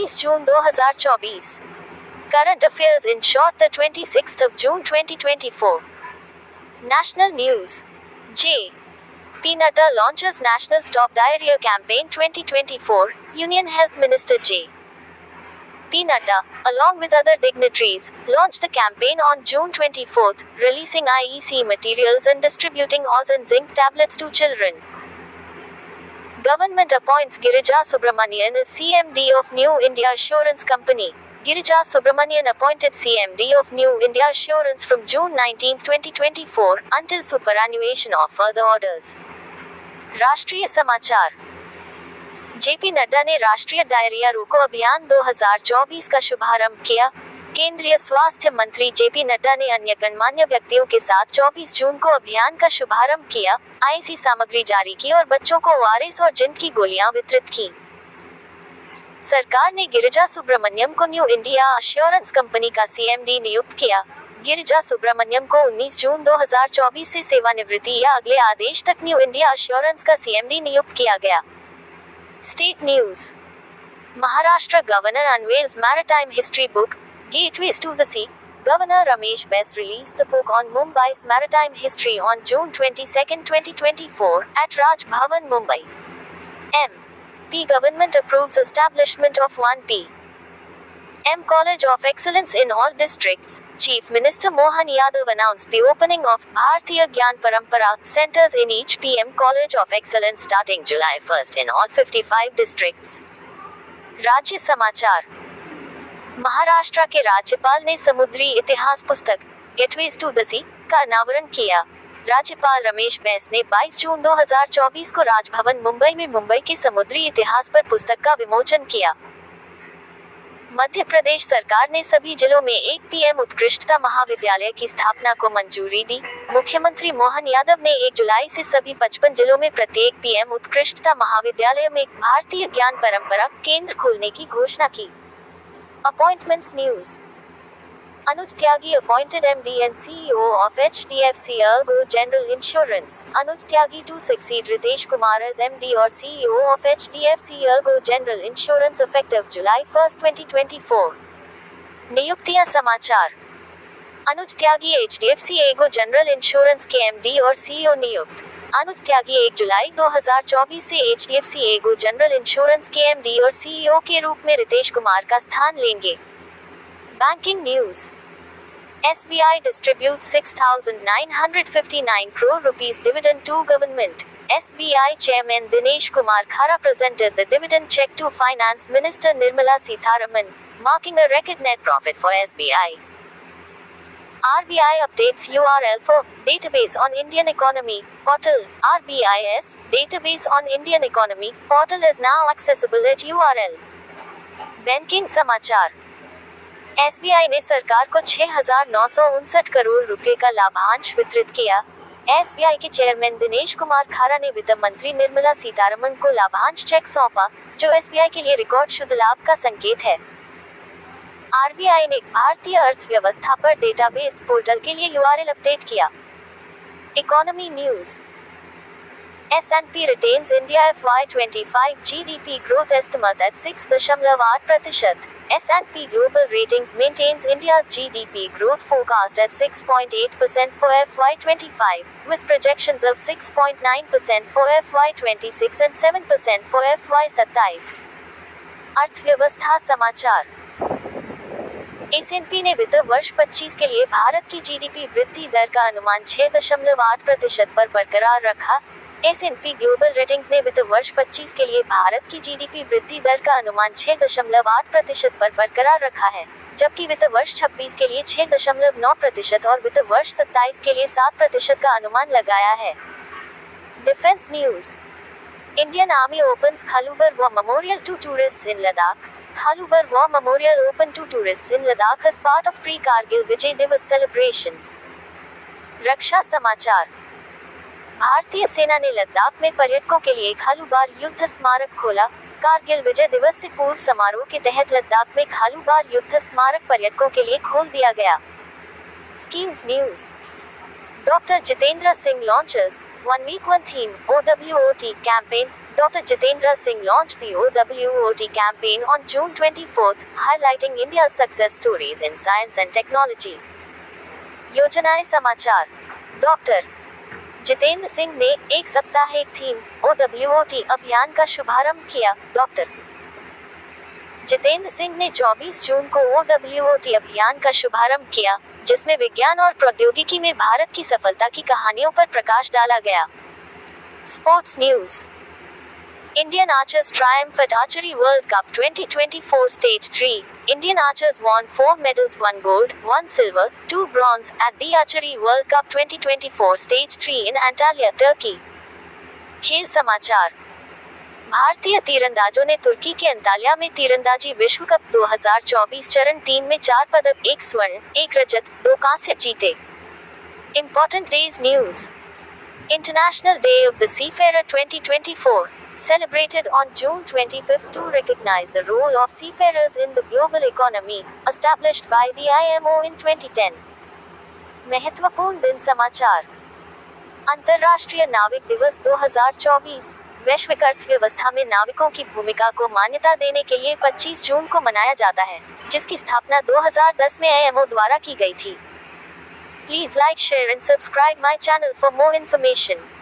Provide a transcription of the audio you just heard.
19 June 2024. Current affairs in short, the 26th of June 2024. National news. J. P. Nadda launches National Stop Diarrhea Campaign 2024. Union Health Minister J. P. Nadda, along with other dignitaries, launched the campaign on June 24, releasing IEC materials and distributing Oz and zinc tablets to children. Government appoints Girija Subramanian as CMD of New India Assurance Company. Girija Subramanian appointed CMD of New India Assurance from June 19, 2024, until superannuation of further orders. राष्ट्रीय समाचार. JP Nadda ने राष्ट्रीय diarrhoea रोको अभियान 2024 का शुभारंभ किया. केंद्रीय स्वास्थ्य मंत्री जेपी नड्डा ने अन्य गणमान्य व्यक्तियों के साथ 24 जून को अभियान का शुभारंभ किया, आईसी सामग्री जारी की और बच्चों को ओआरएस और जिंक की गोलियां वितरित की. सरकार ने गिरिजा सुब्रमण्यम को न्यू इंडिया अश्योरेंस कंपनी का सीएमडी नियुक्त किया. गिरिजा सुब्रमण्यम को 19 जून 2024 से सेवानिवृत्ति या अगले आदेश तक न्यू इंडिया अश्योरेंस का सीएमडी नियुक्त किया गया. State news. Maharashtra governor unveils maritime history book, Gateways to the Sea. Governor Ramesh Bes released the book on Mumbai's maritime history on June 22, 2024, at Raj Bhavan, Mumbai. M.P. Government approves establishment of 1 P.M. College of Excellence in all districts. Chief Minister Mohan Yadav announced the opening of Bharatiya Gyan Parampara centers in each PM College of Excellence starting July 1 in all 55 districts. राज्य समाचार. महाराष्ट्र के राज्यपाल ने समुद्री इतिहास पुस्तक gateways to the सी का अनावरण किया. राज्यपाल रमेश बैस ने 22 जून 2024 को राजभवन मुंबई में मुंबई के समुद्री इतिहास पर पुस्तक का विमोचन किया. मध्य प्रदेश सरकार ने सभी जिलों में एक पीएम उत्कृष्टता महाविद्यालय की स्थापना को मंजूरी दी. मुख्यमंत्री मोहन यादव ने 1 जुलाई से सभी 55 जिलों में प्रत्येक पीएम उत्कृष्टता महाविद्यालय में भारतीय ज्ञान परंपरा केंद्र खोलने की घोषणा की. Appointments news. Anuj Tyagi appointed MD and CEO of HDFC Ergo General Insurance. Anuj Tyagi to succeed Ritesh Kumar as MD or CEO of HDFC Ergo General Insurance effective July 1, 2024. नियुक्तियां समाचार. अनुज त्यागी HDFC Ergo General Insurance के MD और CEO नियुक्त. अनुज त्यागी 1 जुलाई 2024 से HDFC Ergo General Insurance के MD और CEO के रूप में रितेश कुमार का स्थान लेंगे. Banking news. SBI distributes 6,959 crore rupees dividend to government. SBI Chairman Dinesh Kumar Khara presented the dividend check to Finance Minister Nirmala Sitharaman, marking a record net profit for SBI. RBI updates URL for Database on Indian Economy Portal. RBIS Database on Indian Economy Portal is now accessible at URL. Banking समाचार. SBI ने सरकार को 6,959 करोड़ रुपए का लाभांश वितरित किया. SBI के चेयरमैन दिनेश कुमार खारा ने वित्त मंत्री निर्मला सीतारमण को लाभांश चेक सौंपा, जो SBI के लिए रिकॉर्ड शुद्ध लाभ का संकेत है. आरबीआई ने भारतीय अर्थव्यवस्था पर डेटाबेस पोर्टल के लिए यूआरएल अपडेट किया. Economy news. S&P retains India FY25 GDP growth estimate at 6.8%. S&P Global Ratings maintains India's GDP growth forecast at 6.8% for FY25, with projections of 6.9% for FY26 and 7% for FY27. अर्थव्यवस्था समाचार. S&P ने वित्त वर्ष 25 के लिए भारत की GDP वृद्धि दर का अनुमान 6.8% पर बरकरार रखा. S&P ग्लोबल रेटिंग्स ने वित्त वर्ष 25 के लिए भारत की जीडीपी वृद्धि दर का अनुमान 6.8% पर बरकरार रखा है, जबकि वित्त वर्ष 26 के लिए 6.9% और वित्त वर्ष 27 के लिए 7% का अनुमान लगाया है. Defence news. Indian army opens Khalubar war memorial to tourists in Ladakh. Khalubar War Memorial open to tourists in Ladakh as part of pre-Kargil Vijay Divas celebrations. रक्षा समाचार. भारतीय सेना ने लद्दाख में पर्यटकों के लिए खालूबार युद्ध स्मारक खोला. कारगिल विजय दिवस से पूर्व समारोह के तहत लद्दाख में खालूबार युद्ध स्मारक पर्यटकों के लिए खोल दिया गया. Schemes news. Doctor Jitendra Singh launches One Week One Theme (OWOT) campaign. Dr. Jitendra Singh launched the OWOT campaign on June 24, highlighting India's success stories in science and technology. योजनाएं समाचार। डॉक्टर जितेंद्र सिंह ने एक साप्ताहिक थीम OWOT अभियान का शुभारंभ किया। डॉक्टर जितेंद्र सिंह ने 24 जून को OWOT अभियान का शुभारंभ किया, जिसमें विज्ञान और प्रौद्योगिकी में भारत की सफलता की कहानियों पर प्रकाश डाला गया। Sports news. Indian archers triumph at Archery World Cup 2024 Stage 3. Indian archers won 4 medals, 1 gold, 1 silver, 2 bronze at the Archery World Cup 2024 Stage 3 in Antalya, Turkey. खेल समाचार। भारतीय तीरंदाजों ने तुर्की के अंताल्या में तीरंदाजी विश्व कप 2024 चरण 3 में 4 पदक, 1 स्वर्ण, 1 रजत, 2 कांस्य जीते। Important Days News. International Day of the Seafarer 2024. Celebrated on June 25 to recognize the role of seafarers in the global economy, established by the IMO in 2010. महत्वपूर्ण दिन समाचार। अंतर्राष्ट्रीय नाविक दिवस 2024 वैश्विक अर्थव्यवस्था में नाविकों की भूमिका को मान्यता देने के लिए 25 जून को मनाया जाता है, जिसकी स्थापना 2010 में IMO द्वारा की गई थी। Please like, share and subscribe my channel for more information.